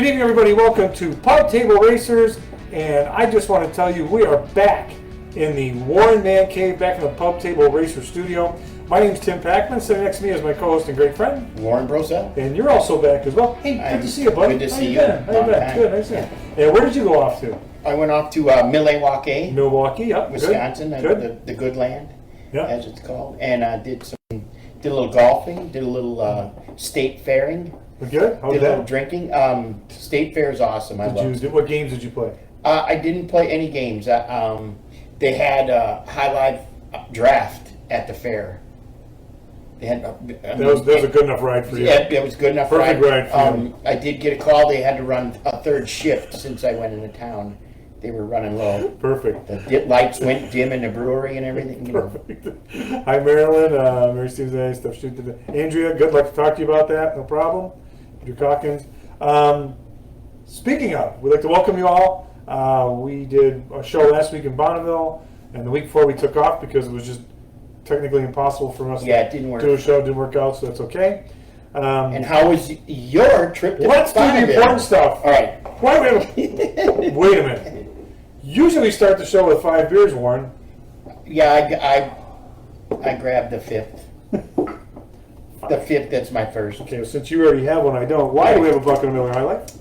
Good evening, everybody. Welcome to Pub Table Racers, and I just want to tell you we are back in the Warren Man Cave, back in the Pub Table Racer studio. My name's Tim Packman. Sitting next to me is my co-host and great friend Warren Brosell. And you're also back as well. Hey, good to see you, buddy. Good to see you. How you been? Good, nice to see you. And where did you go off to? I went off to Milwaukee, yep. Wisconsin, Good. The good land, Yep. as it's called, and did a little golfing, did a little state fairing, Good. How was did a little that? drinking. State fair is awesome. What games did you play? I didn't play any games. They had a high life draft at the fair. They had That was a good enough ride for you. Yeah, it was good enough. Perfect ride for you. I did get a call. They had to run a third shift since I went into town. They were running low. Perfect. The lights went dim in the brewery and everything. Perfect. Hi, Marilyn. Mary Steve's stuff. Andrea, good luck to talk to you about that. No problem. Andrew Calkins. Speaking of, we'd like to welcome you all. We did a show last week in Bonneville, and the week before we took off because it was just technically impossible for us it didn't work. to do a show. It didn't work out, so that's okay. And how was your trip to Let's do the important stuff. All right. Wait a minute. Usually we start the show with 5 beers, Warren. Yeah, I grabbed the fifth. The fifth, that's my first. Okay, well, since you already have one, I don't. Why do we have a bucket of Miller High Life?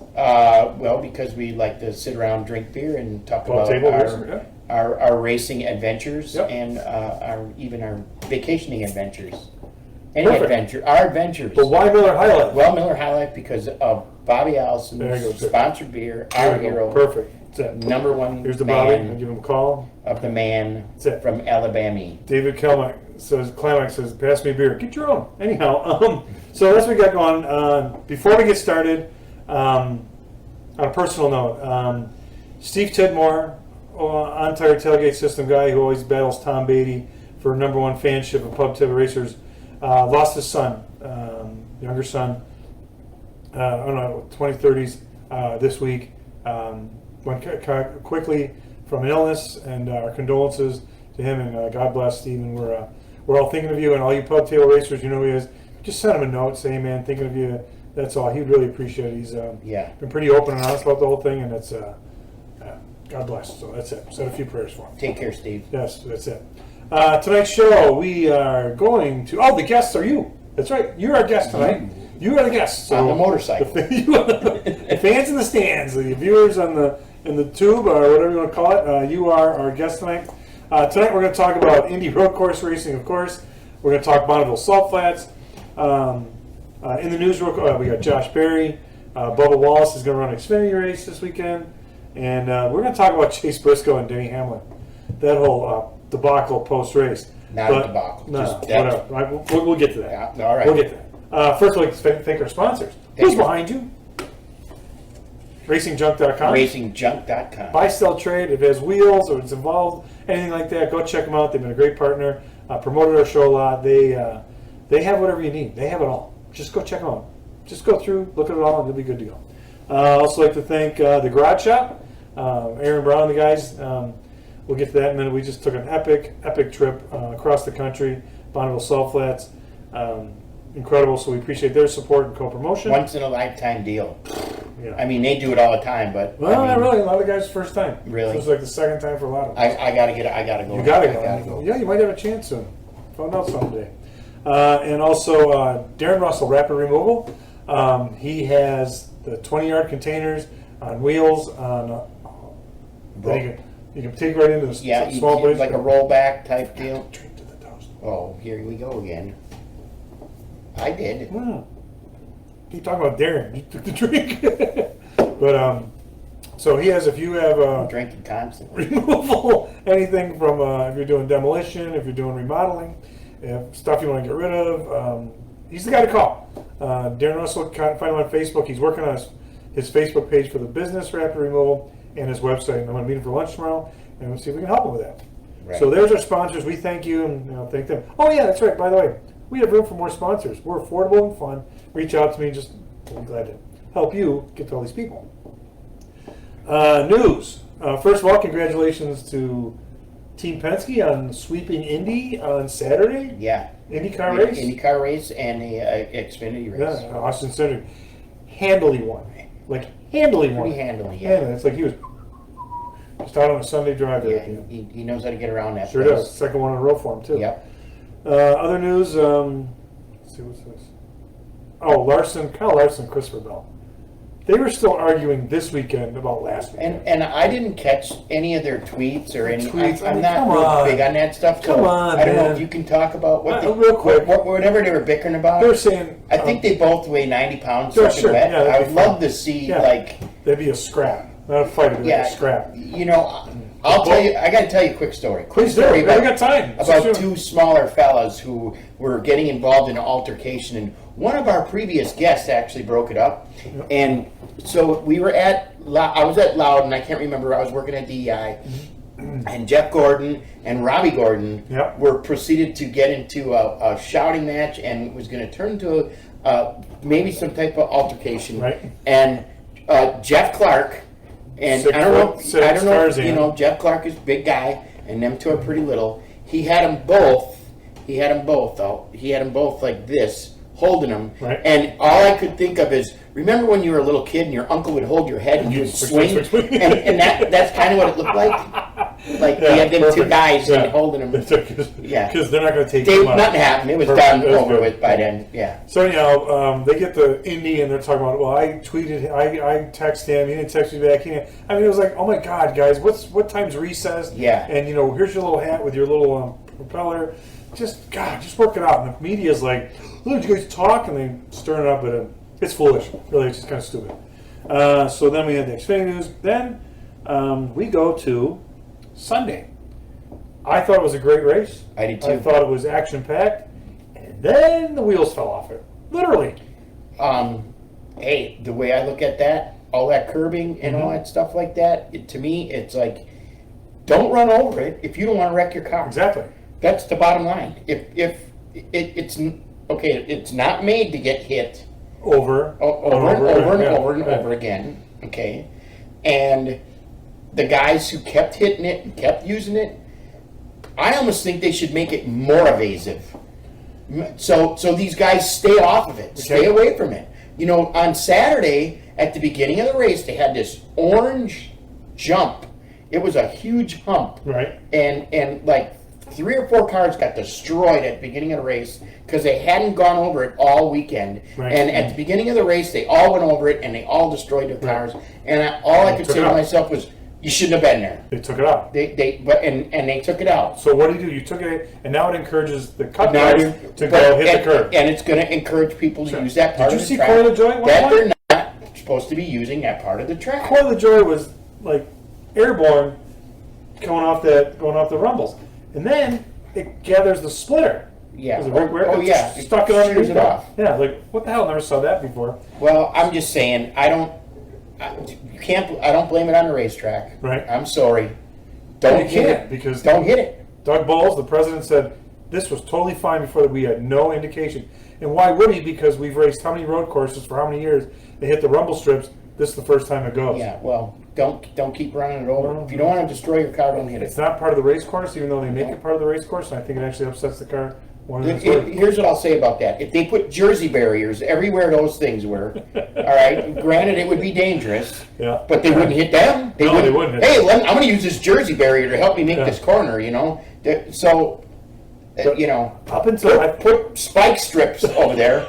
Well, because we like to sit around, drink beer, and talk Pub about table racer, our racing adventures Yep. and our vacationing adventures. Perfect. Our adventures. But why Miller High Life? Well, Miller High Life because of Bobby There you go, Allison's sir. sponsored beer, There our we go. hero, Perfect. That's it. number one Here's the Bobby. I'll man give him a call. of the man That's it. from Alabama. David Kelmack says, pass me a beer. Get your own. Anyhow, so that's what we got going. Before we get started, on a personal note, Steve Tidmore, on-tire tailgate system guy who always battles Tom Beatty for number one fanship of Pub Table Racers, lost his son, younger son, 2030s, this week. Went quickly from an illness, and our condolences to him, and God bless Steve. And we're all thinking of you, and all you Pub Table Racers, you know who he is. Just send him a note, say, hey, man, thinking of you. That's all. He'd really appreciate it. He's been pretty open and honest about the whole thing, and it's God bless. So that's it. Said a few prayers for him. Take care, Steve. Yes, that's it. Tonight's show, we are going to. Oh, the guests are you. That's right. You're our guest tonight. You are the guest. So on the motorcycle. The fans in the stands, the viewers in the tube, or whatever you want to call it, you are our guest tonight. Tonight we're going to talk about Indy road course racing, of course. We're going to talk Bonneville Salt Flats. In the news, we got Josh Berry. Bubba Wallace is going to run an Xfinity race this weekend. And we're going to talk about Chase Briscoe and Denny Hamlin. That whole debacle post-race. Not a debacle. No, Just whatever. Right, we'll get to that. Yeah, all right. We'll get to that. First, we'd like to thank our sponsors. Who's behind you? RacingJunk.com. RacingJunk.com. Buy, sell, trade. If it has wheels or it's involved, anything like that, go check them out. They've been a great partner. Promoted our show a lot. They have whatever you need. They have it all. Just go check them out. Just go through, look at it all, and you'll be good to go. Also like to thank the Garage Shop, Aaron Brown, the guys. We'll get to that in a minute. We just took an epic trip across the country, Bonneville Salt Flats. Incredible, so we appreciate their support and co-promotion. Once in a lifetime deal. Yeah. I mean, they do it all the time, but Well, not really. A lot of guys, first time. Really? So it's like the second time for a lot of them. I gotta go. You gotta I gotta go. Yeah, you might have a chance soon. Find out someday. And also, Darren Russell, Rapid Removal. He has the 20-yard containers on wheels. That you can take right into the small place. Like a rollback type deal. Drink to the toast. Oh, here we go again. I did. Wow. Keep talking about Darren. You took the drink. But so he has. If you have I'm drinking constantly. removal, anything from if you're doing demolition, if you're doing remodeling, if stuff you want to get rid of, he's the guy to call. Darren Russell, find him on Facebook. He's working on his Facebook page for the business Rapid Removal and his website. I'm going to meet him for lunch tomorrow, and we'll see if we can help him with that. Right. So there's our sponsors. We thank you, and thank them. Oh yeah, that's right. By the way, we have room for more sponsors. We're affordable and fun. Reach out to me. I'll be glad to help you get to all these people. News. First of all, congratulations to Team Penske on sweeping Indy on Saturday. Yeah. IndyCar race. IndyCar race and the Xfinity race. Yeah, Austin Center handily won. Like handily Pretty won. handily, yeah. It's like he was just out on a Sunday drive there. Yeah, he knows how to get around that. Sure place. does. Second one in a row for him too. Yep. Other news. Let's see what's this. Oh, Kyle Larson, Christopher Bell. They were still arguing this weekend about last weekend. And I didn't catch any of their tweets or any. Tweets, I'm not real big on that stuff. So Come on, I don't know man. if you can talk about what real quick. whatever they were bickering about. They're saying I think they both weigh 90 pounds. Sure, soaking wet. yeah, that'd I be would fun. love to see Yeah. like. There'd be a scrap. Not a fight, it'd be Yeah, a scrap. You know, I'll tell you. I got to tell you a quick story. Please do. We got time. About two smaller fellas who were getting involved in an altercation, and one of our previous guests actually broke it up. Yep. And so we were I was at Loudon, I can't remember, I was working at DEI, and Jeff Gordon and Robbie Gordon Yep. were proceeded to get into a shouting match, and was going to turn into maybe some type of altercation. Right. And Jeff Clark, and 6 I don't foot know, 6 I don't know, Tarzan. you know, Jeff Clark is a big guy, and them two are pretty little. He had them both. He had them both like this, holding them. Right. And all I could think of is, remember when you were a little kid and your uncle would hold your head and you'd swing? swing. And that's kind of what it looked like. Like Yeah, they had them two perfect. guys Yeah. and holding them. Yeah. Because they're not going to take They, too much. nothing happened. It was Perfect. done That was over good. with by then. Yeah. So anyhow, they get the Indy and they're talking about, well, I tweeted, I texted him, he didn't text me back. I mean, it was like, oh my God, guys, what time's recess? Yeah. And you know, here's your little hat with your little propeller. Just work it out. And the media's like, look, you guys talk, and they stir it up, but it's foolish. Really, it's just kind of stupid. So then we had the Xfinity news. Then we go to Sunday. I thought it was a great race. I did too. I thought it was action-packed. And then the wheels fell off it. Literally. Hey, the way I look at that, all that curbing and all that stuff like that, to me, it's like, don't run over it if you don't want to wreck your car. Exactly. That's the bottom line. If it's not made to get hit Over over again. Okay, and the guys who kept hitting it and kept using it, I almost think they should make it more evasive. So these guys stay off of it, stay away from it. You know, on Saturday at the beginning of the race, they had this orange jump. It was a huge hump, Right. And like 3 or 4 cars got destroyed at the beginning of the race because they hadn't gone over it all weekend. Right. And at the beginning of the race, they all went over it and they all destroyed their cars. And all I could took say it to out. myself was, "You shouldn't have been there." They took it out. They took it out. So what do? You took it, and now it encourages the cut Now guys you're- to go hit and, the curb. and it's going to encourage people to Sure. use that part Did of you the see track Corey LaJoy at one that point? they're not supposed to be using that part of the track. Corey LaJoy was like airborne, going off the rumbles, and then it gathers the splitter. Yeah. Was it where Oh, it yeah. stuck it Shears underneath it off. Yeah, like what the hell? Never saw that before. Well, I'm just saying, I don't blame it on the racetrack. Right. I'm sorry. You Don't hit can't, it. because Don't hit it. Doug Bowles, the president, said this was totally fine before that. We had no indication. And why would he? Because we've raced how many road courses for how many years? They hit the rumble strips. This is the first time it goes. Yeah, well, don't keep running it over. If you don't want to destroy your car, don't hit It's it. not part of the race course, even though they make it part of the race course. And I think it actually upsets the car more than it's worth. Here's what I'll say about that. If they put Jersey barriers everywhere those things were, all right, granted it would be dangerous, Yeah. but they wouldn't hit them. No, they wouldn't hit Hey, I'm going to use this Jersey barrier to help me make this corner, you know? So, you know, Up until I put spike strips over there.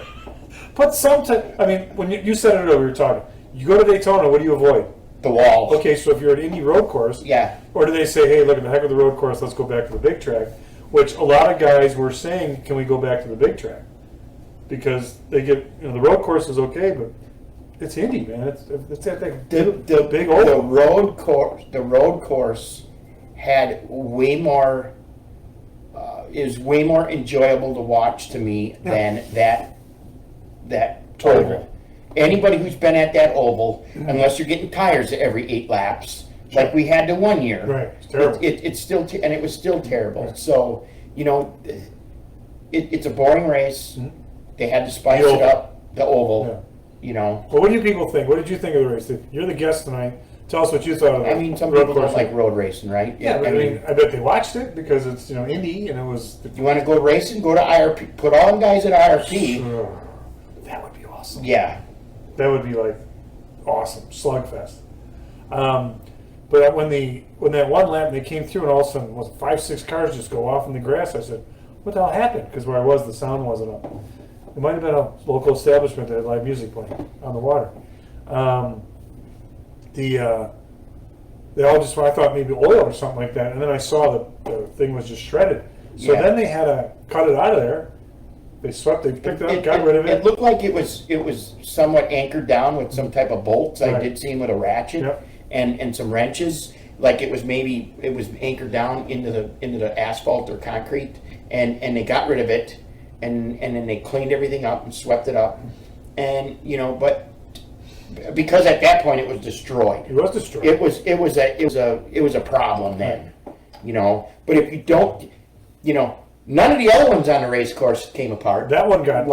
put some type. I mean, when you said it earlier, we were talking. You go to Daytona, what do you avoid? The wall. Okay, so if you're at Indy road course, Yeah. or do they say, hey, look at the heck of the road course, let's go back to the big track? Which a lot of guys were saying, can we go back to the big track? Because they get, the road course is okay, but it's Indy, man. It's at that The big the oval. road course had way more is way more enjoyable to watch to me than that Totally oval. Anybody who's been at that oval, unless you're getting tires every 8 laps, like we had to one year, Right, it's terrible. It's still and it was still terrible. So it's a boring race. They had to spice The it oval. up. The oval, Yeah. you know. Well, what do you people think? What did you think of the race? You're the guest tonight. Tell us what you thought of it. I mean, some people don't like road racing, right? Yeah, but I mean, I bet they watched it because it's Indy and it was. You want to go racing? Go to IRP. Put all them guys at IRP. That would be awesome. Yeah. That would be like, awesome slugfest. But when that one lap they came through and all of a sudden was 5-6 cars just go off in the grass, I said, "What the hell happened?" Because where I was, the sound wasn't up. It might have been a local establishment that had live music playing on the water. They all just, I thought maybe oil or something like that, and then I saw the thing was just shredded. So then they had to cut it out of there. They swept, they picked it up, got rid of it. It looked like it was somewhat anchored down with some type of bolts. Right. I did see him with a ratchet and some wrenches. Like it was anchored down into the asphalt or concrete, and they got rid of it, and then they cleaned everything up and swept it up, and but. Because at that point it was destroyed. It was destroyed. It was a problem then, But if you don't, none of the other ones on the race course came apart. That one got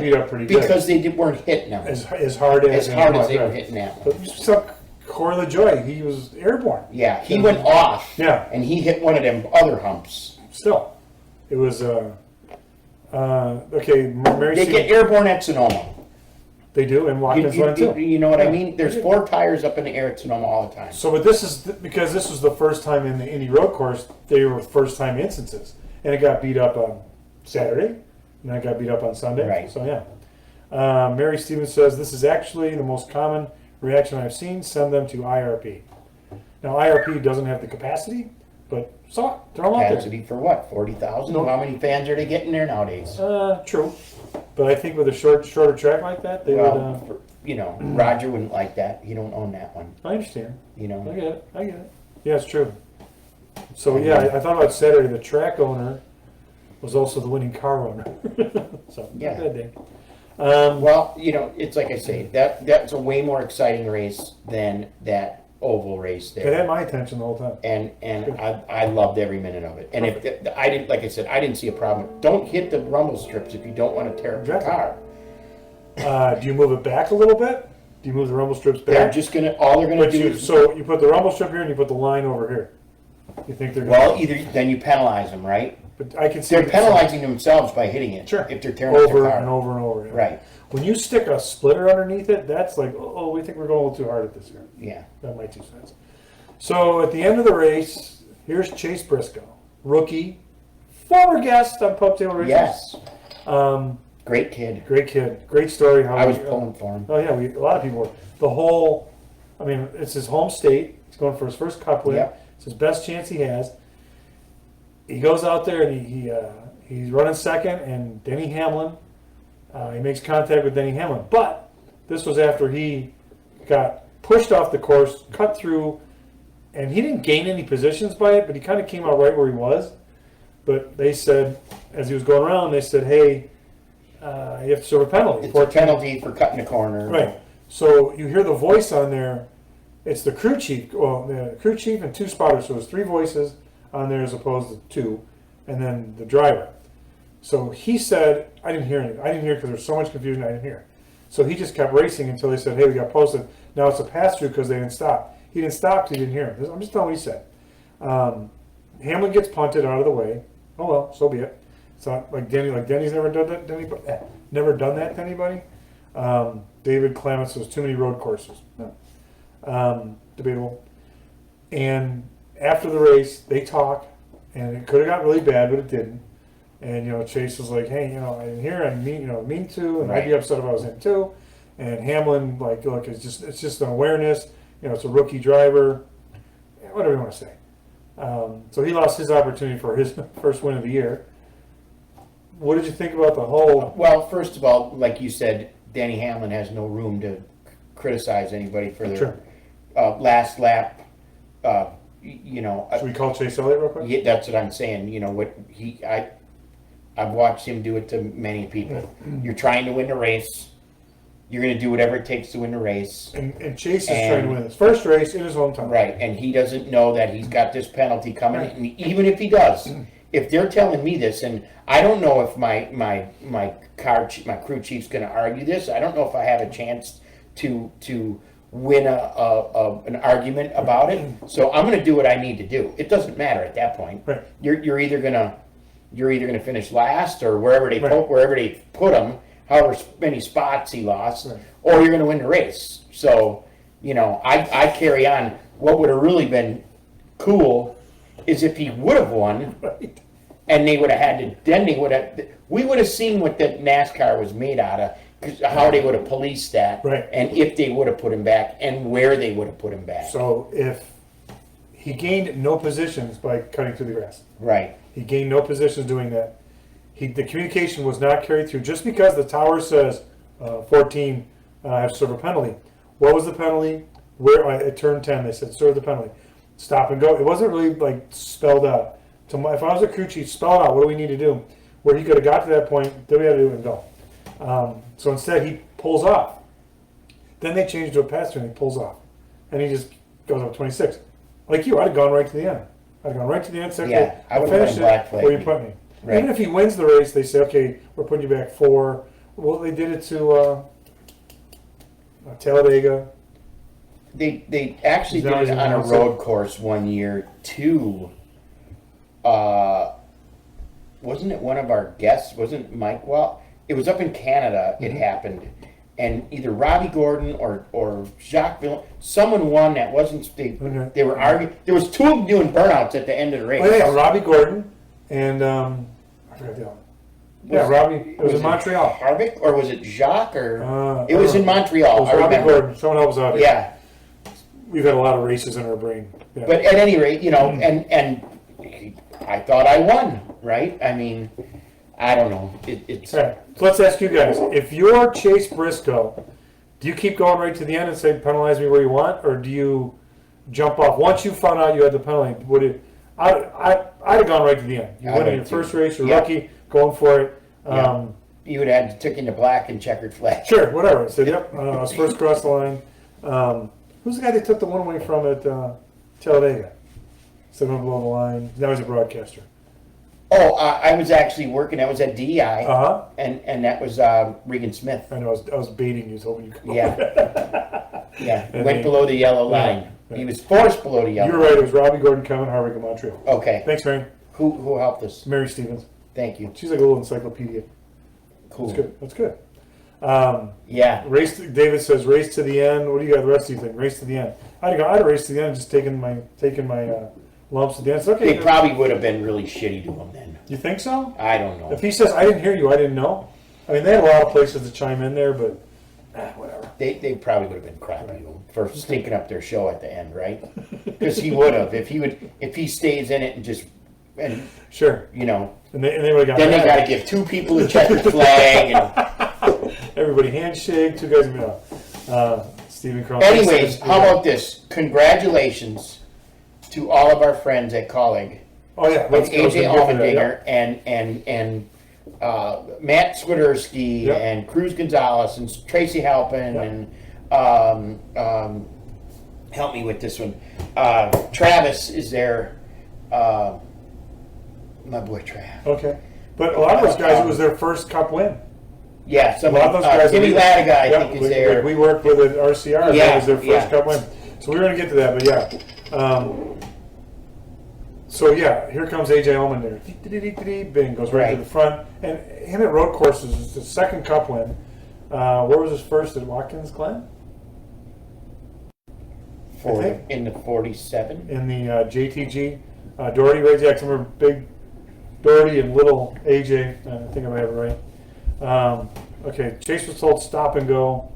beat up pretty good because they weren't hitting them as hard as they were hitting them. But you saw Corey LaJoie, he was airborne. Yeah, he went off. Yeah, and he hit one of them other humps. Still, it was okay. They get airborne at Sonoma. They do, and Watkins went too. You know what I mean? There's 4 tires up in the air at Sonoma all the time. So, but this is because this was the first time in the Indy road course. They were first time instances, and it got beat up on Saturday, and then it got beat up on Sunday. Right. So yeah. Mary Stevens says this is actually the most common reaction I've seen. Send them to IRP. Now IRP doesn't have the capacity, but they're all out there. Capacity for what? 40,000? No. How many fans are they getting there nowadays? True. But I think with a shorter track like that, they would. Roger wouldn't like that. He don't own that one. I understand. I get it. Yeah, it's true. So yeah, I thought about Saturday. The track owner was also the winning car owner. So yeah, good day. Well, it's like I say, that's a way more exciting race than that oval race there. It had my attention the whole time. And I loved every minute of it. And if I didn't, like I said, I didn't see a problem. Don't hit the rumble strips if you don't want to tear up your car. Do you move it back a little bit? Do you move the rumble strips back? They're just all they're gonna do. So you put the rumble strip here and you put the line over here. You think they're either then you penalize them, right? But I can see they're penalizing themselves by hitting it. Sure. If they're tearing up their car and over and over. Yeah. Right. When you stick a splitter underneath it, that's like, oh, we think we're going a little too hard at this here. Yeah. That might 2 cents. So at the end of the race, here's Chase Briscoe, rookie, former guest on Pub Tail Racing. Yes. Great kid. Great story. How I was pulling for him. Oh yeah, a lot of people were. It's his home state. He's going for his first Cup win. Yep. It's his best chance he has. He goes out there and he's running second, and Denny Hamlin. He makes contact with Denny Hamlin, but this was after he got pushed off the course, cut through, and he didn't gain any positions by it, but he kind of came out right where he was. But they said, as he was going around, they said, hey, you have to serve a penalty. It's a penalty for cutting the corner. Right. So you hear the voice on there. It's the crew chief. Well, the crew chief and 2 spotters. So there's 3 voices on there as opposed to 2, and then the driver. So he said, I didn't hear anything. I didn't hear because there was so much confusion. I didn't hear. So he just kept racing until they said, hey, we got posted. Now it's a pass-through because they didn't stop. He didn't stop because he didn't hear him. I'm just telling what he said. Hamlin gets punted out of the way. Oh, well, so be it. It's not like Denny. Like Denny's never done that to anybody. Never done that to anybody. David Clements was too many road courses. No. Debatable. And after the race, they talk, and it could have got really bad, but it didn't. And Chase was like, "Hey, I didn't hear. I mean to, and I'd be upset if I was him too." And Hamlin, like, look, it's just an awareness. It's a rookie driver. Whatever you want to say. So he lost his opportunity for his first win of the year. What did you think about the whole? Well, first of all, like you said, Danny Hamlin has no room to criticize anybody for their last lap. Should we call Chase Elliott real quick? Yeah, that's what I'm saying. I've watched him do it to many people. You're trying to win the race. You're going to do whatever it takes to win the race. And Chase is trying to win his first race in his hometown. Right, and he doesn't know that he's got this penalty coming. Right. And even if he does, if they're telling me this, and I don't know if my crew chief's going to argue this. I don't know if I have a chance to win an argument about it. So I'm going to do what I need to do. It doesn't matter at that point. Right. You're either going to finish last or wherever they put him. However many spots he lost, or you're going to win the race. So, I carry on. What would have really been cool is if he would have won, Right. and they would have had to. Then we would have seen what the NASCAR was made out of, how they would have policed that, Right. and if they would have put him back, and where they would have put him back. So if he gained no positions by cutting through the grass, Right. he gained no positions doing that. The communication was not carried through just because the tower says 14 have to serve a penalty. What was the penalty? Where at turn 10 they said serve the penalty, stop and go. It wasn't really like spelled out. If I was a crew chief, spell it out. What do we need to do? Where he could have got to that point, then we had to do it and go. So instead he pulls off. Then they changed to a pass turn. He pulls off, and he just goes up 26. Like you, I'd have gone right to the end. I'd have gone right to the end. Said, Yeah, okay, I would finish have been black it. flag. Where you put me? Right. Even if he wins the race, they say, okay, we're putting you back 4. Well, they did it to Talladega. They actually He's not did it even on a announced road course one year too. Wasn't it one of our guests? Wasn't Mike? Well, it was up in Canada. It happened, and either Robbie Gordon or Jacques Villeneuve, someone won that wasn't. They were arguing. There was 2 of them doing burnouts at the end of the race. Oh yeah, Robbie Gordon and I forgot the other one. Yeah, Robbie. It was in Montreal. Harvick, or was it Jacques? Or It was in Montreal. It was I Robbie remember. Gordon. Someone else was out here. Yeah, We've had a lot of races in our brain. Yeah. but at any rate, and I thought I won, right? I mean, I don't know. It's Okay, so let's ask you guys: if you're Chase Briscoe, do you keep going right to the end and say penalize me where you want, or do you jump off once you found out you had the penalty? Would it? I'd have gone right to the end. You I win in would your too. first race. You're Yeah. lucky, going for it. Yeah. You would have took into black and checkered flag. Sure, whatever. I said, yep. I was first across the line. Who's the guy they took the one away from at Talladega? Still going to blow the line. Now he's a broadcaster. Oh, I was actually working. I was at DEI, Uh-huh. and that was Regan Smith. I know. I was baiting you, so hoping you could. Yeah, yeah. And Went he- below the yellow line. Yeah. He was forced below the yellow. You were right. It was Robbie Gordon, Kevin Harvick in Montreal. Okay. Thanks, Mary. Who helped us? Mary Stevens. Thank you. She's like a little encyclopedia. Cool. That's good. That's good. Yeah. David says race to the end. What do you got? The rest of you think? Race to the end. I'd have raced to the end and just taken my lumps at the end. It's okay. They probably would have been really shitty to him then. You think so? I don't know. If he says, I didn't hear you, I didn't know. I mean, they had a lot of places to chime in there, but whatever. They probably would have been crappy to him for stinking up their show at the end, right? Because he would have if he stays in it and Sure. you know. And they would have got Then they mad. got to give 2 people a checkered flag. And, Everybody handshake, 2 guys in the middle. Stephen Cronin. anyways, how about this? Congratulations to all of our friends at Colleague. Oh yeah, Like I was AJ gonna get to that, Allmendinger and Matt Swiderski Yep. and Cruz Gonzalez and Tracy Halpin Yep. and help me with this one. Travis is there. My boy Trav. yeah. Okay. But a lot of those guys, it was their first Cup win. Yeah, A some lot of those guys. Jimmy Latiga, I think, is we, there. We worked with at RCR. Yeah, That was their first yeah. Cup win. So we're going to get to that, but yeah. So yeah, here comes AJ Allmendinger. Bing, goes right to Right. the front. And him at road courses is the second Cup win. Where was his first? At Watkins Glen? I think. In the 47. In the JTG. Doherty race. Yeah, 'cause I remember big Doherty and little AJ. I think I might have it right. Okay, Chase was told stop and go.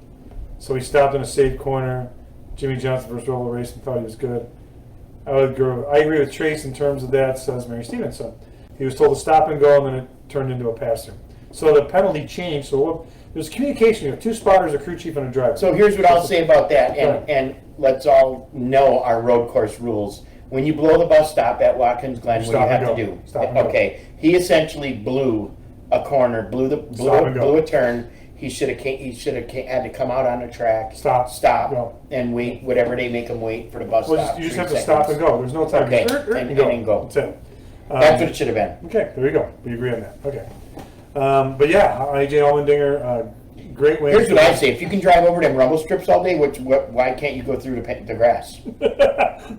So he stopped in a safe corner. Jimmy Johnson first roll of the race and thought he was good. I agree with Trace in terms of that, says Mary Stevenson. He was told to stop and go, and then it turned into a passer. So the penalty changed. So there's communication. You have 2 spotters, a crew chief, and a driver. So here's what I'll say about that, Right. and let's all know our road course rules. When you blow the bus stop at Watkins Glen, what do you Stop and have to go. do? Stop and go. Okay, he essentially blew a corner, blew and go. a turn. He should have had to come out on the track, Stop. Go. and wait whatever they make him wait for the bus Well, stop. you just 3 have to stop and seconds. go. There's no time. Okay, Just and then go. That's it. That's what it should have been. Okay, there you go. We agree on that. Okay. But yeah, AJ Allmendinger, great win. Here's what I say: if you can drive over them rumble strips all day, why can't you go through the grass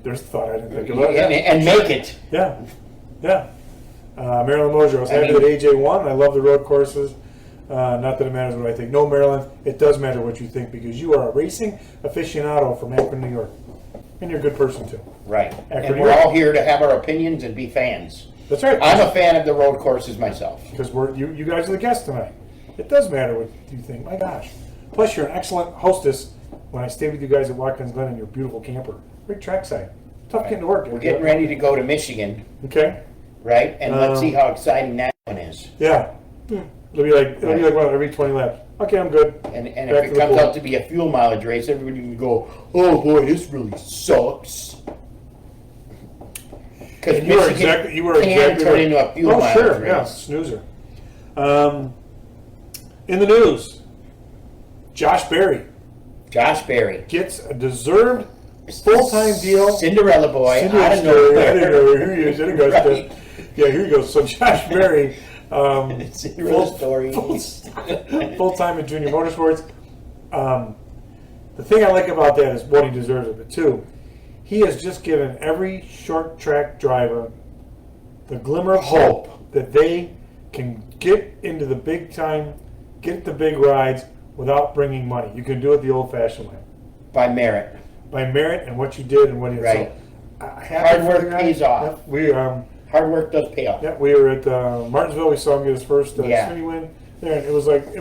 There's a thought I didn't think about. and make it? Yeah, yeah. Marilyn Moser, I was happy I mean- that AJ won. I love the road courses. Not that it matters what I think. No, Maryland, it does matter what you think because you are a racing aficionado from Akron, New York. And you're a good person, too. Right. Akron, And New we're York. all here to have our opinions and be fans. That's right. I'm a fan of the road courses myself. Because you guys are the guests tonight. It does matter what you think. My gosh. Plus, you're an excellent hostess when I stay with you guys at Watkins Glen in your beautiful camper. Great trackside. Tough getting to work. We're getting ready to go to Michigan, Okay. right? And let's see how exciting that one is. Yeah. It'll be like what, every 20 laps. Okay, I'm good. And Back if to it the comes pool. out to be a fuel mileage race, everybody can go, oh boy, this really sucks. Because And you were exactly can turn right. into a fuel Oh, mileage sure, race. yeah, snoozer. In the news, Josh Berry Josh Berry, gets a deserved full-time deal. Cinderella boy, Cinderella out of story. I didn't know nowhere. who he is. Then it goes Right. yeah, here he goes. So Josh Berry, Cinderella story. full-time in junior motorsports. The thing I like about that is one, he deserves it, but two, he has just given every short track driver the glimmer of hope that they can get into the big time, get the big rides without bringing money. You can do it the old-fashioned way. By merit. By merit and what you did and what you Right. happy Hard for the work guy. pays off. Yep, we Hard work does pay off. yeah, we were at Martinsville. We saw him get his first Yeah. Xfinity win there, and it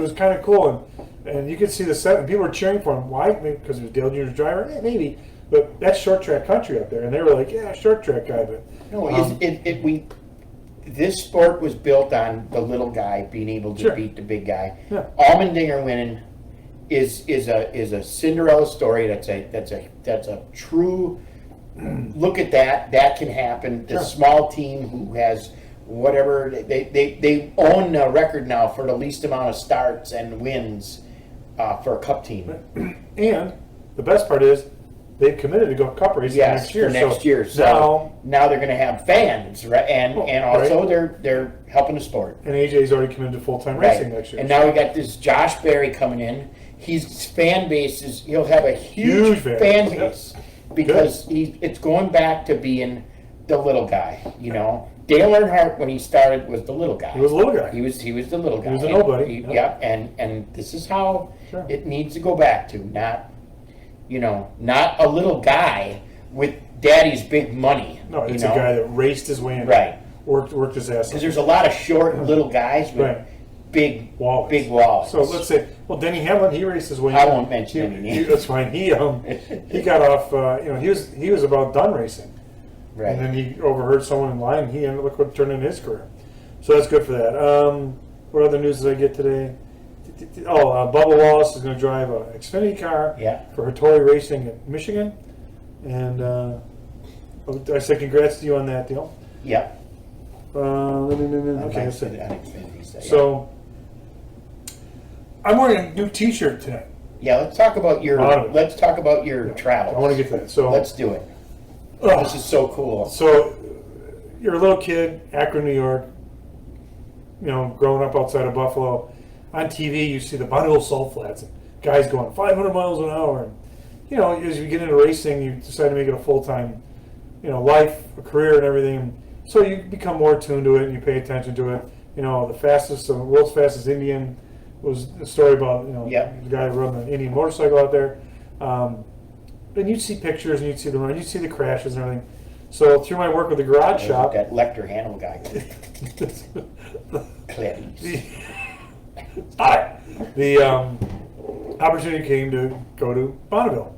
was kind of cool. And you could see the set, and people were cheering for him. Why? Because he was Dale Jr.'s driver. Yeah, maybe, but that's short track country up there, and they were like, yeah, short track guy. But No, this sport was built on the little guy being able to Sure. beat the big guy. Yeah. Allmendinger winning is a Cinderella story. That's a true look at that can happen. The Sure. small team who has whatever they own a record now for the least amount of starts and wins for a cup team. and the best part is they've committed to go cup racing Yes, next year. for next year. So now, now they're going to have fans, right? And also right. they're helping the sport. and AJ's already committed to full-time racing next year. And now we got this Josh Berry coming in. His fan base he'll have a huge fan base because it's going back to being the little guy. You know, Dale Earnhardt when he started was the little guy. He was a little guy. He was the little guy. He was a nobody. Yeah, and this is how Sure. it needs to go back to not a little guy with daddy's big money. No, it's a guy that raced his way in. Right. Worked his ass off. Because there's a lot of short little guys with Right. big Wallets. big wallets. So let's say, well, Denny Hamlin, he raced his way. I in. won't mention any names. That's fine. He got off. He was about done racing, Right. and then he overheard someone in line. And he ended look what turned into his career. So that's good for that. What other news did I get today? Oh, Bubba Wallace is going to drive an Xfinity car Yeah. for Hattori Racing in Michigan, and I say congrats to you on that deal. Yeah. Okay, let's see. So I'm wearing a new T-shirt tonight. Yeah, let's talk about your I travels. want to get to that. So Let's do it. Ugh. This is so cool. So you're a little kid, Akron, New York. Growing up outside of Buffalo. On TV, you see the Bonneville salt flats and guys going 500 miles an hour. And as you get into racing, you decide to make it a full-time, life, a career, and everything. So you become more attuned to it and you pay attention to it. The world's fastest Indian was a story about Yep. the guy who rode an Indian motorcycle out there. And you'd see pictures and you'd see the run, you'd see the crashes and everything. So through my work with the garage shop, That Lecter Hannibal guy. Clips. the opportunity came to go to Bonneville.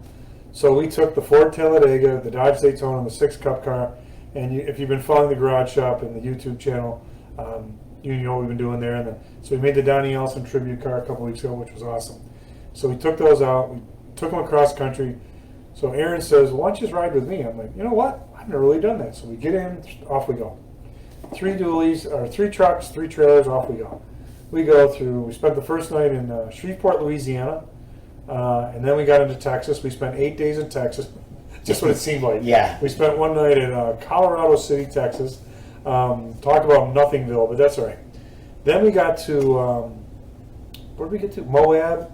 So we took the Ford Talladega, the Dodge Daytona, and the 6 Cup car. And if you've been following the garage shop and the YouTube channel, you know what we've been doing there. So we made the Donnie Ellison tribute car a couple weeks ago, which was awesome. So we took those out. We took them across country. So Aaron says, well, why don't you just ride with me? I'm like, you know what? I've never really done that. So we get in, off we go. 3 dualies, or 3 trucks, 3 trailers, off we go. We spent the first night in Shreveport, Louisiana, and then we got into Texas. We spent 8 days in Texas, just what it seemed like. Yeah. We spent one night in Colorado City, Texas. Talk about nothingville, but that's all right. Then we got to, where did we get to? Moab.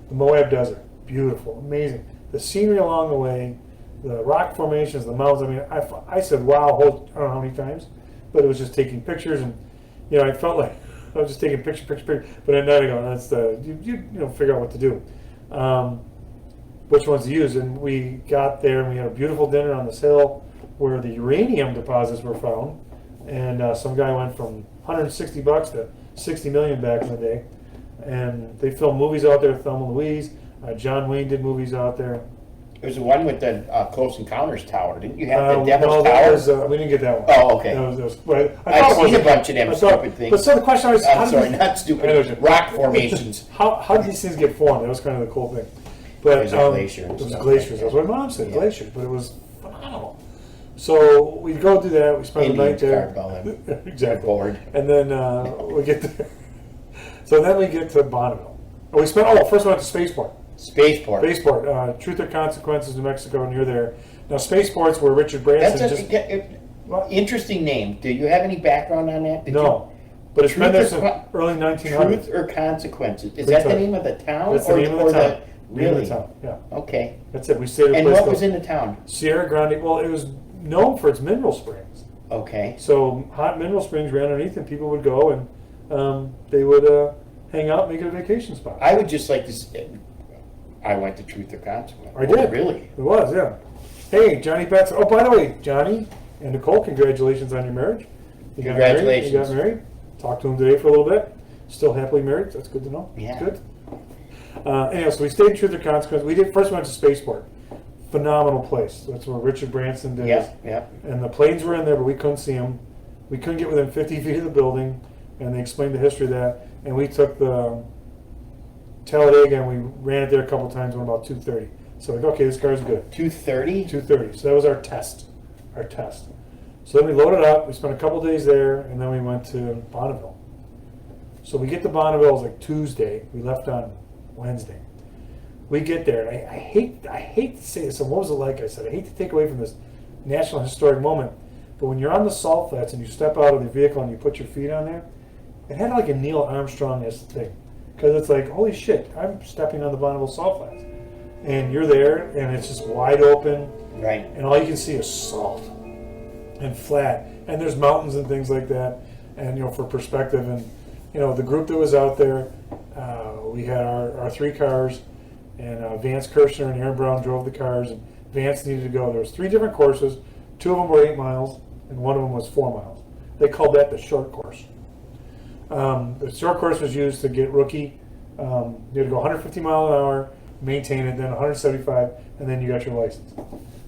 The Moab Desert. Beautiful, amazing. The scenery along the way, the rock formations, the mountains. I mean, I said, wow, I don't know how many times, but it was just taking pictures, and I felt like I was just taking picture. But at night I go, that's the you know figure out what to do, which ones to use. And we got there and we had a beautiful dinner on this hill where the uranium deposits were found, and some guy went from $160 to 60 million back in the day, and they filmed movies out there. Thelma and Louise, John Wayne did movies out there. There's the one with the Close Encounters Tower. Didn't you have the Devil's no, Tower? that was, we didn't get that one. Oh, okay. That was, well, I've seen a bunch of them stupid things. But so the question was, I'm sorry, not stupid. Rock formations. How did these things get formed? That was kind of the cool thing. But It was a glacier and It was stuff glaciers. like That's what my mom said, glaciers. But it was phenomenal. So we'd go do that. We spent the night Indians there. carved by them. Exactly. Bored. And then we get there. So then we get to Bonneville. We spent. First we went to Spaceport. Spaceport. Truth or Consequences, New Mexico, near there. Now, Spaceport's where Richard Branson Interesting name. Do you have any background on that? No. But it's been there since early 1900s. Truth or Consequences. Is that the name of the town? That's the name of the town. Really? Yeah. Okay. That's it. We stayed at a And place what was called in the town? Sierra Grande. Well, it was known for its mineral springs. Okay. So hot mineral springs ran underneath, and people would go and they would hang out, make it a vacation spot. I would just like to say, I went to Truth or Consequences. I did. Really? It was, yeah. Hey, Johnny Pat's. Oh, by the way, Johnny and Nicole, congratulations on your marriage. Congratulations. You got married. Talked to him today for a little bit. Still happily married. That's good to know. Yeah. Good. Anyhow, so we stayed in Truth or Consequences. We first went to Spaceport. Phenomenal place. That's where Richard Branson did. Yeah. And the planes were in there, but we couldn't see them. We couldn't get within 50 feet of the building, and they explained the history of that. And we took the Talladega and we ran it there a couple times. Went about 2:30. So like, okay, this car's good. 2:30. 2:30. So that was our test. So then we loaded up. We spent a couple days there, and then we went to Bonneville. So we get to Bonneville. It was like Tuesday. We left on Wednesday. We get there, and I hate to say this. And what was it like? I said I hate to take away from this national historic moment, but when you're on the salt flats and you step out of the vehicle and you put your feet on there, it had like a Neil Armstrong-esque thing, because it's like, holy shit, I'm stepping on the Bonneville salt flats, and you're there, and it's just wide open, Right. and all you can see is salt and flat, and there's mountains and things like that, and for perspective, and the group that was out there, we had our 3 cars, and Vance Kirshner and Aaron Brown drove the cars, and Vance needed to go. There was 3 different courses. 2 of them were 8 miles, and 1 of them was 4 miles. They called that the short course. The short course was used to get rookie. You had to go 150 miles an hour, maintain it, then 175, and then you got your license.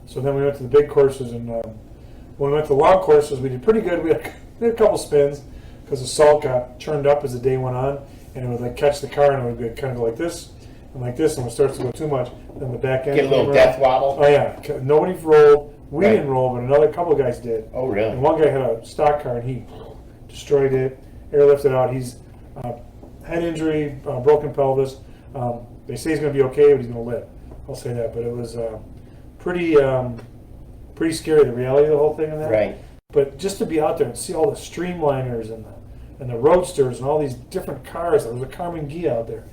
So then we went to the big courses, and when we went to the long courses, we did pretty good. We had a couple spins because the salt got churned up as the day went on, and it would like catch the car, and it would kind of go like this, and like this, and when it starts to go too much, then the back end Get a little came death around. wobble. Oh yeah, nobody rolled. We Right. didn't roll, but another couple of guys did. Oh, really? And one guy had a stock car, and he destroyed it, airlifted out. He's head injury, broken pelvis. They say he's going to be okay, but he's going to live. I'll say that. But it was pretty scary, the reality of the whole thing. And that. Right. But just to be out there and see all the streamliners and the roadsters and all these different cars. There was a Carmen Ghia out there.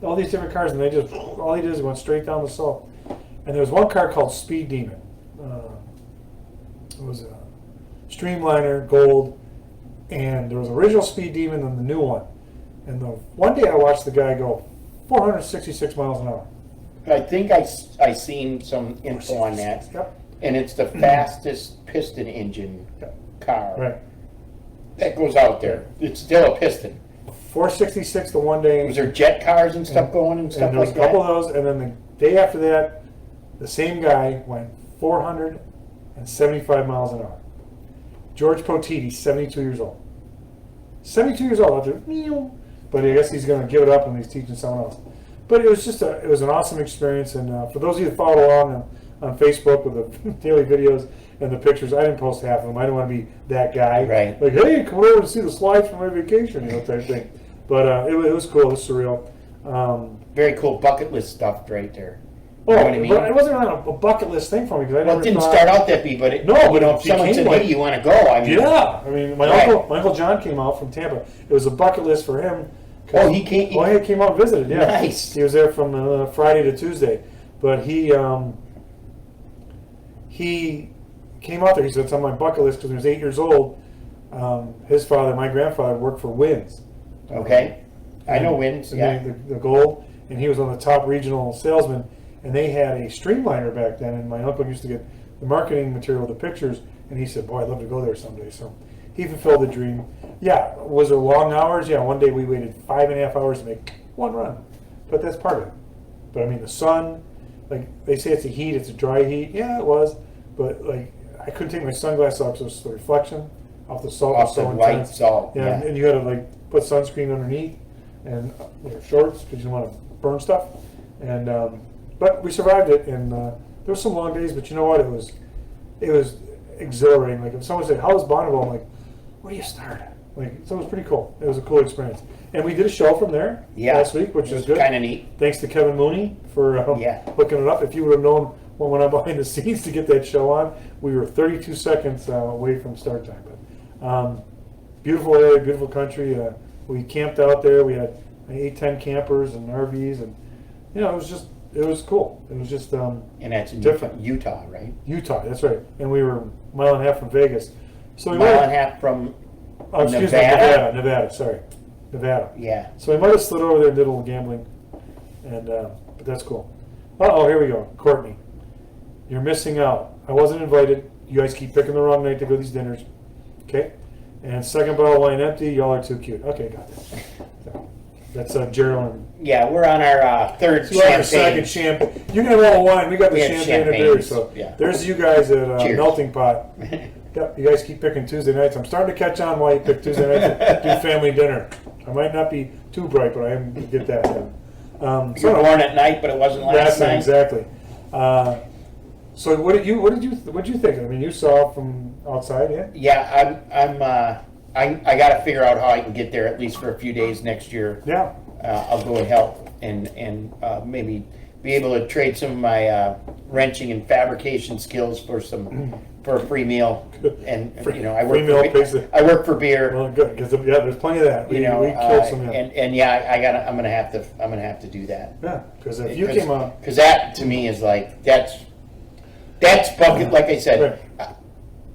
All these different cars, and they just all he did is went straight down the salt. And there was one car called Speed Demon. It was a streamliner, gold, and there was original Speed Demon and the new one. And one day I watched the guy go 466 miles an hour. I think I seen some info on that. Yep. And it's the fastest piston engine car Right. that goes out there. It's still a piston. 466 the one day. Was there jet cars and stuff going and stuff And there was like a couple that? of those, and then the day after that, the same guy went 475 miles an hour. George Potiti, 72 years old. 72 years old out there, but I guess he's going to give it up and he's teaching someone else. But it was just it was an awesome experience, and for those of you that follow along on Facebook with the daily videos and the pictures, I didn't post half of them. I didn't want to be that guy. Right. Like, hey, come over to see the slides from my vacation, type thing. But it was cool. It was surreal. Very cool bucket list stuff right there. Oh, You know what I mean? but it wasn't on a bucket list thing for me because I Well, never it didn't thought, start out that big, but it, No, but if it someone became said, like- "Hey, you want to go?" I mean, Yeah, I mean, my Right. uncle John came out from Tampa. It was a bucket list for him. Oh, he came- Oh, he came out and visited. Yeah, Nice. He was there from Friday to Tuesday, but he came out there. He said it's on my bucket list because when he was 8 years old. His father, my grandfather, worked for Winds, Okay. I know wins. And Yeah. the gold, and he was on the top regional salesman. And they had a streamliner back then, and my uncle used to get the marketing material, the pictures, and he said, "Boy, I'd love to go there someday." So he fulfilled the dream. Yeah, was there long hours? Yeah, one day we waited 5.5 hours to make one run, but that's part of it. But I mean, the sun, like they say, it's a heat, it's a dry heat. Yeah, it was, but like I couldn't take my sunglasses off, so it's the reflection off the salt was Off the so white intense. salt. Yeah, Yeah. and you had to like put sunscreen underneath and shorts because you didn't want to burn stuff. And but we survived it, and there were some long days. But you know what? It was exhilarating. Like if someone said, "How was Bonneville?" I'm like, "Where do you start?" Like so, it was pretty cool. It was a cool experience, and we did a show from there last week, which was good. Kind of neat. Thanks to Kevin Mooney for hooking it up. If you would have known what went on behind the scenes to get that show on, we were 32 seconds away from start time. But beautiful area, beautiful country. We camped out there. We had 8-10 campers and RVs, and it was cool. It was just And that's in different. Utah, right? Utah. That's right. And we were a mile and a half from Vegas. So we Mile and a half from Nevada. Sorry, Nevada. Yeah. So we might have slid over there and did a little gambling, and but that's cool. Oh, here we go. Courtney, you're missing out. I wasn't invited. You guys keep picking the wrong night to go to these dinners. Okay? And second bottle of wine empty. Y'all are too cute. Okay, got that. So, that's Gerald. Yeah, we're on our third So we're on the champagne. second champagne. You can have all wine. We got the We have champagne and champagnes, beer. So yeah. there's you guys at Cheers. Melting Pot. Yep, you guys keep picking Tuesday nights. I'm starting to catch on why you pick Tuesday nights to do family dinner. I might not be too bright, but I am to get that. You were born at night, but it wasn't last night. Exactly. So what did you think? I mean, you saw from outside, yeah? Yeah, I got to figure out how I can get there at least for a few days next year. Yeah. I'll go and help and maybe be able to trade some of my wrenching and fabrication skills for a free meal. And I Free meal pays the- I work for beer. Well, good because there's plenty of that. We killed some. And yeah, I'm gonna have to do that. Yeah, because if you came on, because that to me is like that's bucket. Like I said,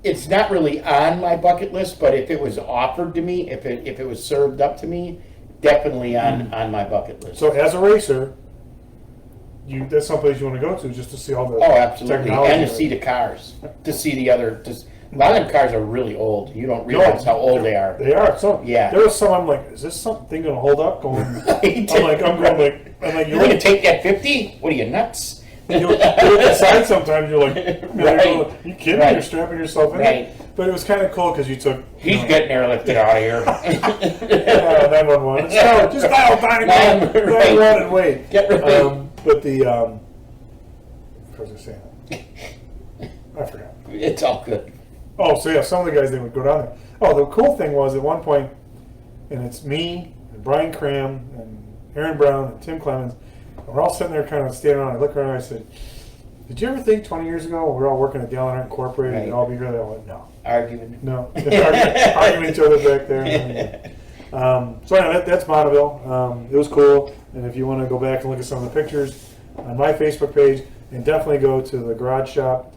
it's not really on my bucket list, but if it was offered to me, if it was served up to me, definitely on my bucket list. so as a racer, that's someplace you want to go to just to see all the absolutely, technology and to see the cars, to see the other. A lot of them cars are really old. You don't realize how old they are. They are. So Yeah. there was some. I'm like, is this something going to hold up? I'm like, You're gonna take that 50? What are you, nuts? You look aside sometimes. You're like, Right. you kidding? Right. You're strapping yourself in. Right. But it was kind of cool because you took. He's getting airlifted out of here. 911. Just dial 911 Right. and wait. Get ready. But the what was I saying? I forgot. It's all good. Oh, so yeah, some of the guys, they would go down there. Oh, the cool thing was at one point, and it's me and Brian Cram and Aaron Brown and Tim Clemens, and we're all sitting there kind of standing around. I look around and I said, did you ever think 20 years ago when we were all working at Dallin Incorporated Right. and all be here? I went, no. Arguing. No. Arguing each other back there. So anyway, that's Bonneville. It was cool. And if you want to go back and look at some of the pictures on my Facebook page, and definitely go to the Garage Shop,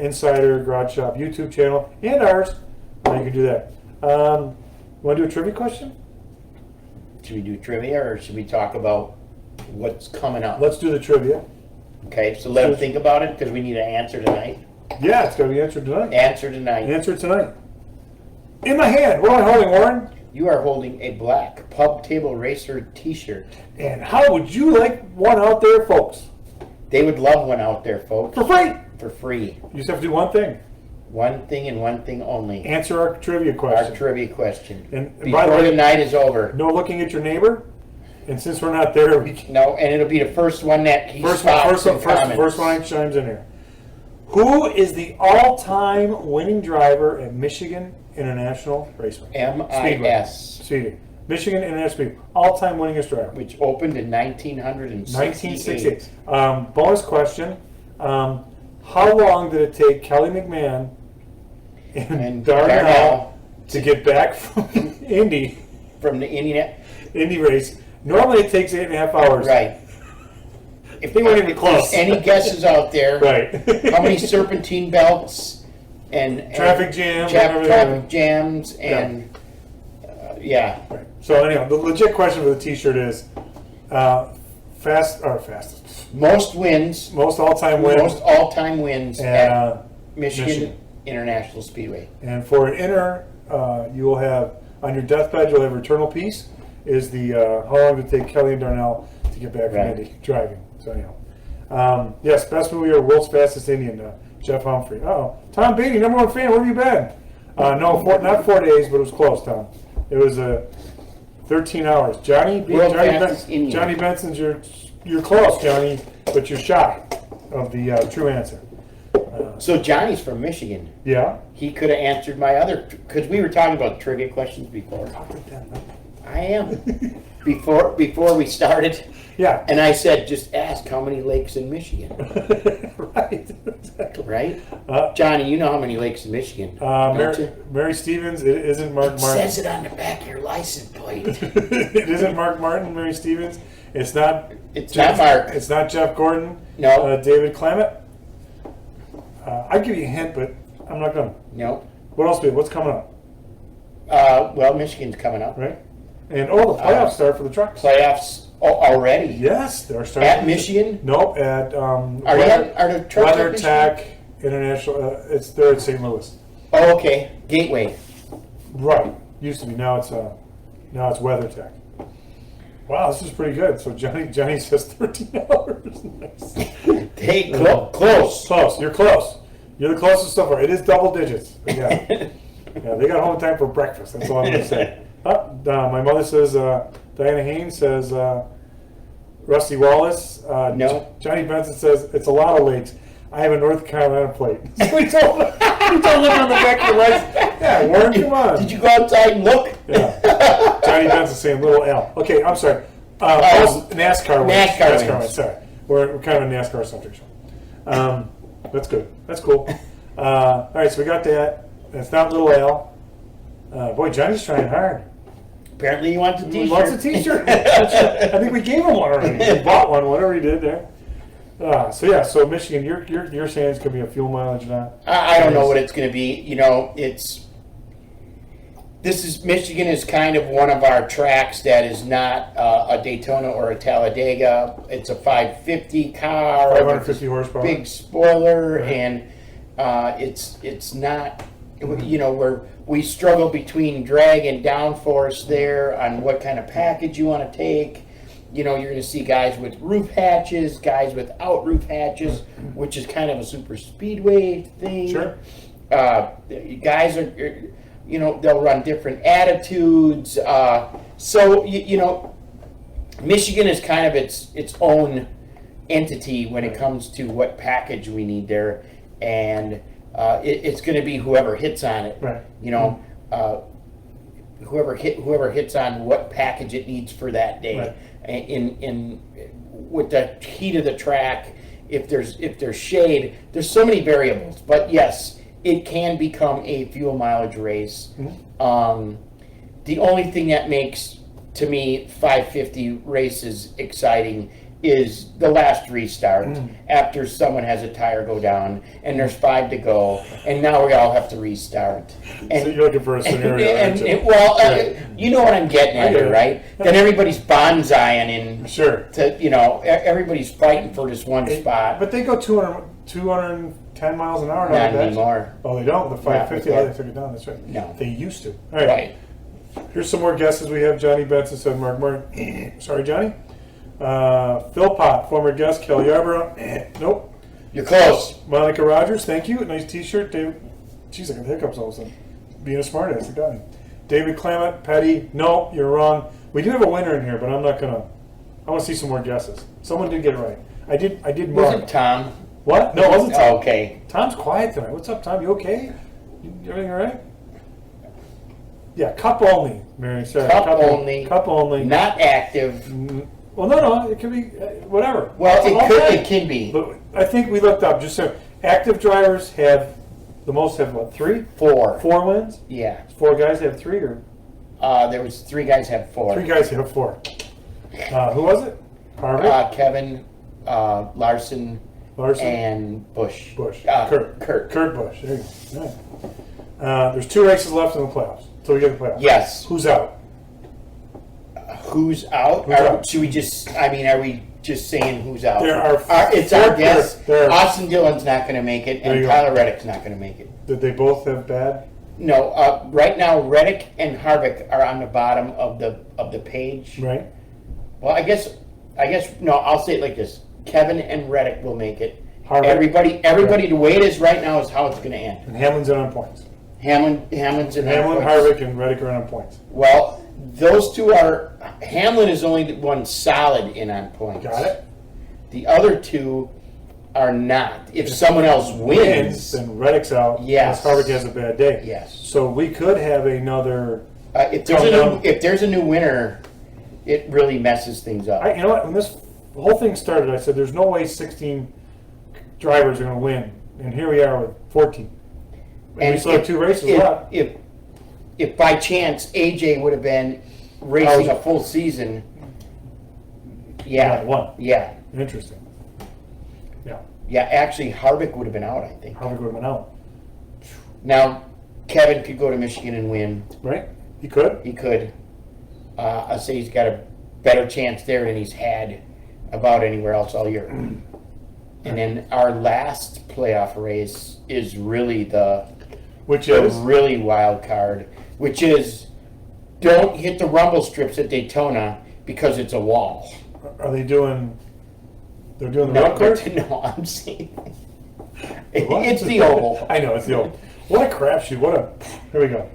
Insider Garage Shop YouTube channel, and ours. You can do that. Want to do a trivia question? Should we do trivia or should we talk about what's coming up? Let's do the trivia. Okay, so let them think about it because we need an answer tonight. Yeah, it's got to be answered tonight. Answer tonight. Answer it tonight. In my hand. What am I holding, Warren? You are holding a black Pub Table Racer t-shirt. And how would you like one out there, folks? They would love one out there, folks. For free. For free. You just have to do one thing. One thing and one thing only. Answer our trivia question. Our trivia question. And by Before the way, the night is over. no looking at your neighbor. And since we're not there, we can. No, and it'll be the first one that he First spots in comments. one chimes in here. Who is the all-time winning driver at Michigan International Raceway? MIS, Speedway. Michigan International Speedway. All-time winningest driver. which opened in 1968. 1968. Bonus question. How long did it take Kelly McMahon and Darnell to get back from Indy From the Indy race? Normally it takes 8.5 hours. Right. If They weren't even close. Any guesses out there? Right. How many serpentine belts and Traffic jams, traffic everything. jams and Yeah. Right. So anyhow, the legit question for the T-shirt is fastest, Most wins. most all-time wins, Most all-time wins at Michigan, Michigan International Speedway. and for an inner, you will have on your deathbed. You'll have eternal peace. Is the how long did it take Kelly and Darnell to get back from Right. Indy driving? So anyhow, yes, best movie or world's fastest Indian. Jeff Humphrey. Tom Beatty, #1 fan. Where have you been? No, not 4 days, but it was close, Tom. It was 13 hours. Johnny Fastest Indian. Johnny Benson's you're close, Johnny, but you're shy of the true answer. So Johnny's from Michigan. Yeah. He could have answered my other, because we were talking about trivia questions before. I am. Before we started. Yeah. And I said, just ask how many lakes in Michigan. Right. Exactly. Right? Johnny, you know how many lakes in Michigan, don't you? Mary Stevens. It isn't Mark It Martin. says it on the back of your license plate. It isn't Mark Martin. Mary Stevens. It's not. It's not Mark. It's not Jeff Gordon. No. David Clement. I'll give you a hint, but I'm not gonna. No. What else? What's coming up? Well, Michigan's coming up. Right. And the playoffs start for the trucks. Playoffs already. Yes, they're starting. At Michigan? Nope. At Are the trucks Weather at Michigan? Tech International. They're at St. Louis. Oh, okay. Gateway. Right. Used to be. Now it's Weather Tech. Wow, this is pretty good. So Johnny says 13 hours. Nice. Hey, close. Close. You're close. You're the closest so far. It is double digits. Yeah. Yeah. They got home in time for breakfast. That's all I'm gonna say. My mother says. Diana Haynes says. Rusty Wallace. No. Johnny Benson says it's a lot of lakes. I have a North Carolina plate. So we told him on the back of the lights. Yeah, Warren, come on. Did you go outside and look? Yeah. Johnny Benson saying little L. Okay, I'm sorry. NASCAR wins. NASCAR wins. Sorry. We're kind of a NASCAR subject show. That's good. That's cool. All right, so we got that. It's not little L. Boy, Johnny's trying hard. Apparently he wants a t-shirt. He wants a t-shirt. I think we gave him one already. He bought one, whatever he did there. So Michigan, you're saying it's going to be a fuel mileage now? I don't know what it's going to be. You know, Michigan is kind of one of our tracks that is not a Daytona or a Talladega. It's a 550 car, 550 horsepower, big spoiler, right. And it's not. You know, where we struggle between drag and downforce there on what kind of package you want to take. You know, you're going to see guys with roof hatches, guys without roof hatches, which is kind of a super speedway thing. Sure. Guys are, you know, they'll run different attitudes. So, you know, Michigan is kind of its own entity when it comes to what package we need there. And it's going to be whoever hits on it. Right. You know, whoever hits on what package it needs for that day. Right. In with the heat of the track, if there's shade, there's so many variables. But yes, it can become a fuel mileage race. Mm-hmm. The only thing that makes, to me, 550 races exciting is the last restart after someone has a tire go down and there's 5 to go and now we all have to restart. And, So you're looking for a scenario. aren't you? You know what I'm getting at here, right? Then everybody's bonsaiing in. Sure. You know, everybody's fighting for this one spot. But they go 210 miles an hour. Not anymore. Oh, they don't? The 550, Not they took it down. That's right. No. They used to. All right. Right. Here's some more guesses. We have Johnny Benson, said Mark Martin. Sorry, Johnny. Phil Pott, former guest. Kelly Yarborough. Nope. You're close. Monica Rogers, thank you. Nice t-shirt. David. Jeez, I got hiccups all of a sudden. Being a smartass, I got me. David Clement, Petty. No, you're wrong. We do have a winner in here, but I'm not gonna. I want to see some more guesses. Someone did get it right. I did. Was Mark. it Tom? What? No, it wasn't Tom. Oh, okay. Tom's quiet tonight. What's up, Tom? You okay? Everything all right? Yeah, cup only, Mary. Sorry. Cup only. Cup only. Not active. Well, no. It can be whatever. Well, It's it can be. But I think we looked up. Just so active drivers have the most have what? 3? 4. 4 wins. Yeah. 4 guys have 3, or There was 3 guys had 4. 3 guys have 4. Who was it? Harvick, Kevin, Larson, and Busch. Kurt Busch. There you go. All right. There's 2 races left in the playoffs. So we get the playoffs. Yes. Who's out? Who's out? Who's out? Should we just? I mean, are we just saying who's out? There are it's our four guess. there are- Austin Dillon's not going to make it, There and you go. Tyler Reddick's not going to make it. Did they both have bad? No, right now Reddick and Harvick are on the bottom of the page. Right. Well, I guess no. I'll say it like this: Kevin and Reddick will make it. Harvick. Everybody. The way it is right now is how it's going to end. And Hamlin's in on points. Hamlin's in Hamlin, points. Harvick, and Reddick are in on points. Well, those two are. Hamlin is only the one solid in on points. Got it? The other two are not. If someone else wins, then Reddick's out. Yes. Unless Harvick has a bad day. yes. So we could have another. If there's a new winner, it really messes things up. You know what? When this whole thing started, I said there's no way 16 drivers are going to win, and here we are with 14. And we still have 2 races left. If by chance AJ would have been racing a full season, Not one. yeah. Interesting. Yeah. Yeah, actually, Harvick would have been out, I think. Harvick would have been out. Now, Kevin could go to Michigan and win. Right? He could. He could. I say he's got a better chance there than he's had about anywhere else all year. And then our last playoff race is really the really wild card, which is don't hit the rumble strips at Daytona because it's a wall. Are they doing? They're doing the road course? No, I'm saying What? it's the oval. I know it's the oval. What a crapshoot! Here we go.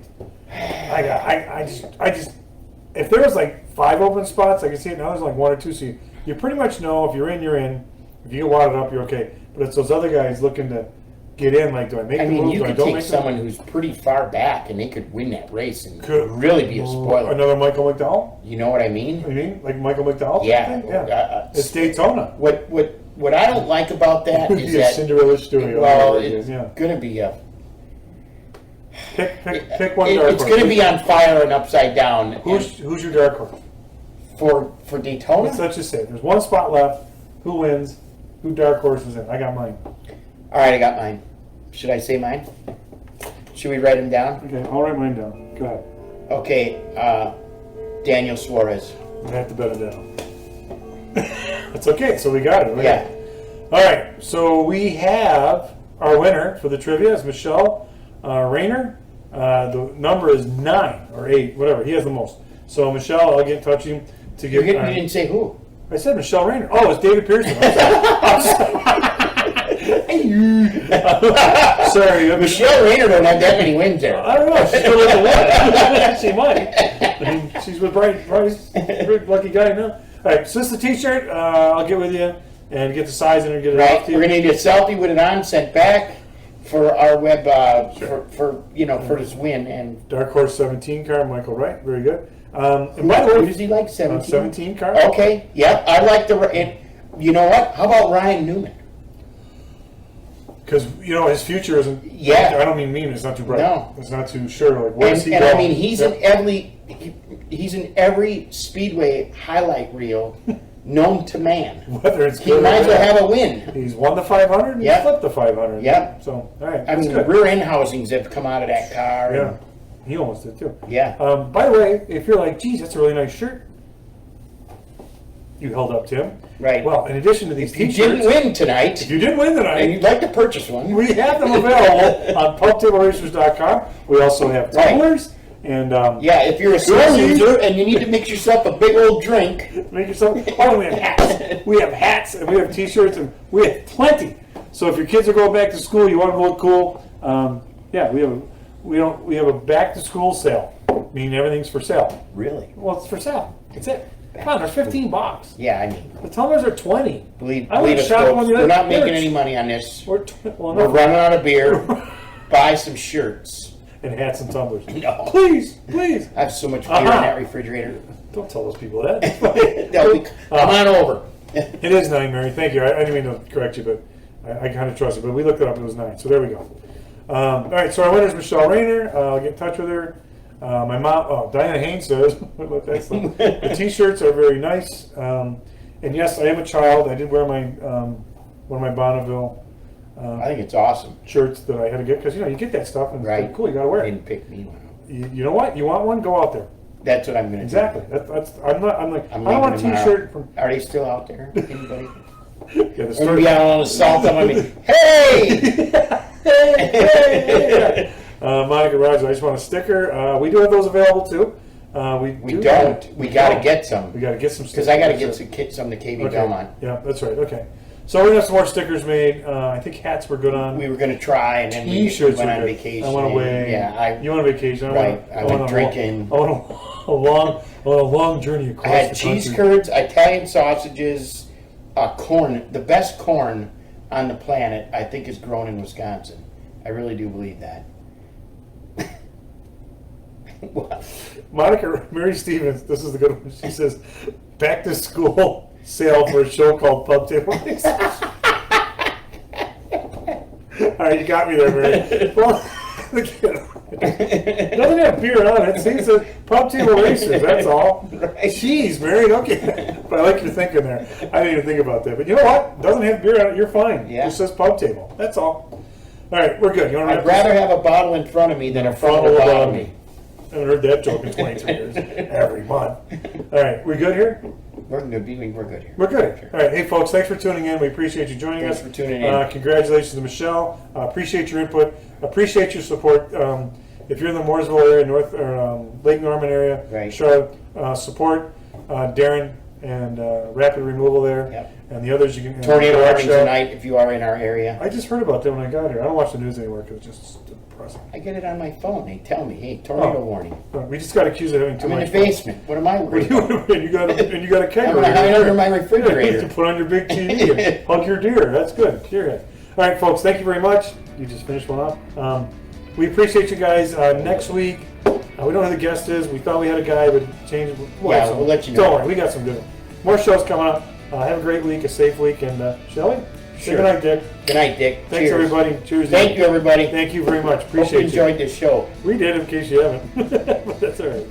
I just. If there was like 5 open spots, I can see it now. There's like 1 or 2. So you pretty much know if you're in, you're in. If you get wadded up, you're okay. But it's those other guys looking to get in. Like, do I make the move? You Do I could don't take make someone who's pretty far back, and they could win that race and Could- really be a spoiler. Another Michael McDowell? You know what I mean? You mean like Michael McDowell? Yeah. Thing? Yeah. It's Daytona. What I don't like about that It'd is be a that Cinderella story. well, all over it's again. gonna be a. Pick one dark It's horse. gonna be on fire and upside down. Who's your dark horse? for Daytona? Let's just say there's 1 spot left. Who wins? Who dark horse is in? I got mine. All right, I got mine. Should I say mine? Should we write them down? Okay, I'll write mine down. Go ahead. Okay, Daniel Suarez. I have to bet it down. That's okay. So we got it. Right? Yeah. All right. So we have our winner for the trivia is Michelle Rayner. The number is 9 or 8, whatever. He has the most. So Michelle, I'll get in touch with you to You give. didn't say who. I said Michelle Rayner. Oh, it's David Pearson. I'm sorry. Sorry. Michelle Rayner don't have that many wins there. I don't know. She's still at the one. She might. I mean, she's with Bryce. Very lucky guy now. All right. So this is the T-shirt. I'll get with you and get the size and get it Right, off to you. we're gonna need a selfie with it on, sent back for our web for this win. And Dark Horse 17 car, Michael Wright. Very good. And by the who way, does he like? 17. 17 car. Okay, yeah, I like and you know what? How about Ryan Newman? Because his future isn't. Yeah. I don't mean it's not too bright. No. It's not too sure. Like where's he And going? I mean, he's in every Speedway highlight reel known to man. Whether it's He good or might as well bad. have a win. He's won the 500 and Yeah. he's flipped the 500. Yeah. So, all right. I that's mean, good. rear end housings have come out of that car. Yeah. He almost did too. Yeah. By the way, if you're like, geez, that's a really nice shirt, you held up, Tim. Right. Well, in addition to these If you T-shirts, didn't win tonight, if you didn't win and tonight, you'd like to purchase one, we have them available on pubtableracers.com. We also have Right. tumblers and yeah, if you're a sore Koozies. loser and you need to mix yourself a big old drink, make yourself. Oh, we have hats. We have hats and we have T-shirts and we have plenty. So if your kids are going back to school, you want to look cool. Yeah, we have a back to school sale, meaning everything's for sale. really? Well, it's for sale. That's it. Come on, they're $15. Yeah, I mean, The tumblers are 20. believe I went us, shopping folks, one the we're other not making day. any money on this. Well, We're no, running out of beer. Buy some shirts. and hats and tumblers. No. Please, please. I have so much beer in Uh-huh. that refrigerator. Don't tell those people that. Come on over. It is 9, Mary. Thank you. I didn't mean to correct you, but I kind of trust you. But we looked it up. It was 9. So there we go. All right. So our winner is Michelle Rayner. I'll get in touch with her. My mom, Diana Haynes says, that's the T-shirts are very nice. And yes, I am a child. I did wear my one of my Bonneville I think it's awesome. shirts that I had to get because you get that stuff and it's Right. cool. You got to wear it. Didn't pick me one. You know what? You want one? Go out there. That's what I'm going to Exactly. That's I'm not. I'm like. I'm I don't want a leaving T-shirt tomorrow. from. Are they still out there? Anybody? Yeah, the I'm store. be out on assault them. I mean, hey! Hey! Monica Rogers, I just want a sticker. We do have those available too. We don't. We got to get some. We got to get some Because stickers. I got to get some to KB Belmont. Yeah, that's right. Okay. So we're going to have some more stickers made. I think hats were good on. We were going to try, and then we T-shirts went were on good. vacation. I went away. Yeah, you went on vacation. I went drinking. I went a long journey across I had the cheese country. curds, Italian sausages, corn. The best corn on the planet, I think, is grown in Wisconsin. I really do believe that. What? Monica Mary Stevens, this is the good one. She says, "Back to school sale for a show called Pub Table Racers." All right, you got me there, Mary. Well, it doesn't have beer on it. See, it says Pub Table Racers. That's all. Right. Jeez, Mary, okay. But I like your thinking there. I didn't even think about that. But you know what? It doesn't have beer on it. You're fine. Yeah. It just says Pub Table. That's all. All right, we're good. You want to I'd rather have a bottle in front of me than a front Funnel bottom above of me. me. I haven't heard that joke in 23 years. Every month. All right, we good here? We're good here. We're good. All right, hey folks, thanks for tuning in. We appreciate you joining Thanks us. for tuning in. Congratulations to Michelle. Appreciate your input. Appreciate your support. If you're in the Mooresville area, North or Lake Norman area, Right. Charlotte, support Darren and Rapid Removal there, Yep. and the others you can. Tornado warning Workshop. tonight if you are in our area. I just heard about that when I got here. I don't watch the news anymore because it's just depressing. I get it on my phone. They tell me, hey, tornado Oh. warning. We just got accused of having too I'm in much. the basement. What am I worried about? and you got a keg. I'm going to hide under my refrigerator. You put on your big TV and hug your deer. That's good. Deer head. All right, folks. Thank you very much. You just finished one up. We appreciate you guys. Next week, we don't know who the guest is. We thought we had a guy, but changed. Yeah, we'll let you know. Don't worry. We got some good. More shows coming up. Have a great week, a safe week, and shall we? Sure. Good night, Dick. Good night, Dick. Thanks, Cheers. everybody. Cheers. Thank you, everybody. Thank you very much. Hope Appreciate you enjoyed this show. We did, in case you haven't. But that's all right.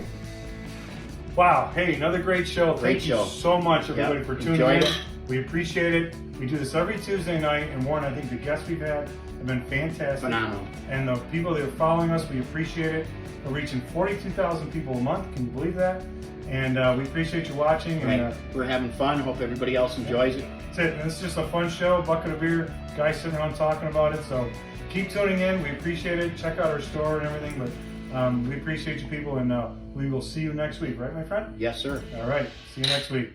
Wow. Hey, another great show. Great Thank show. you so much, everybody, Yep. for tuning Enjoyed in. it. We appreciate it. We do this every Tuesday night, and Warren, I think the guests we've had have been fantastic. Phenomenal. And the people that are following us, we appreciate it. We're reaching 42,000 people a month. Can you believe that? And we appreciate you watching. And Right. We're having fun. Hope everybody else enjoys it. that's it. And it's just a fun show. Bucket of beer, guys sitting around talking about it. So keep tuning in. We appreciate it. Check out our store and everything. But we appreciate you people, and we will see you next week. Right, my friend? Yes, sir. All right. See you next week.